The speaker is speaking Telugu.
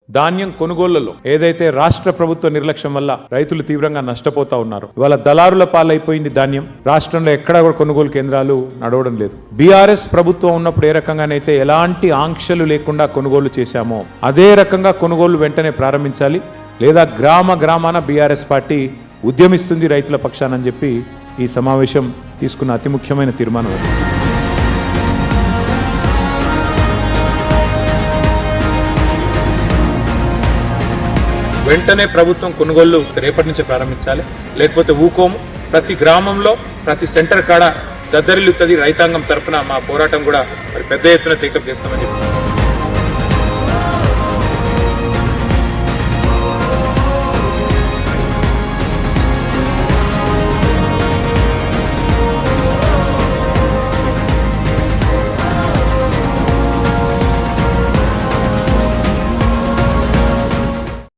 ధాన్యం కొనుగోళ్లలో ఏదైతే రాష్ట్ర ప్రభుత్వ నిర్లక్ష్యం వల్ల రైతులు తీవ్రంగా నష్టపోతా ఉన్నారు. ఇవాళ దళారుల పాలైపోయింది ధాన్యం. రాష్ట్రంలో ఎక్కడా కూడా కొనుగోలు కేంద్రాలు నడవడం లేదు. బీఆర్ఎస్ ప్రభుత్వం ఉన్నప్పుడు ఏ రకంగానైతే ఎలాంటి ఆంక్షలు లేకుండా కొనుగోలు చేశామో అదే రకంగా కొనుగోలు వెంటనే ప్రారంభించాలి, లేదా గ్రామాన బీఆర్ఎస్ పార్టీ ఉద్యమిస్తుంది రైతుల పక్షానని చెప్పి ఈ సమావేశం తీసుకున్న అతి ముఖ్యమైన తీర్మానం. వెంటనే ప్రభుత్వం కొనుగోళ్లు రేపటి నుంచి ప్రారంభించాలి, లేకపోతే ఊకోము. ప్రతి గ్రామంలో ప్రతి సెంటర్ కాడ దద్దరిల్లుతుంది. రైతాంగం తరఫున మా పోరాటం కూడా మరి పెద్ద ఎత్తున టేకప్ చేస్తామని చెప్పి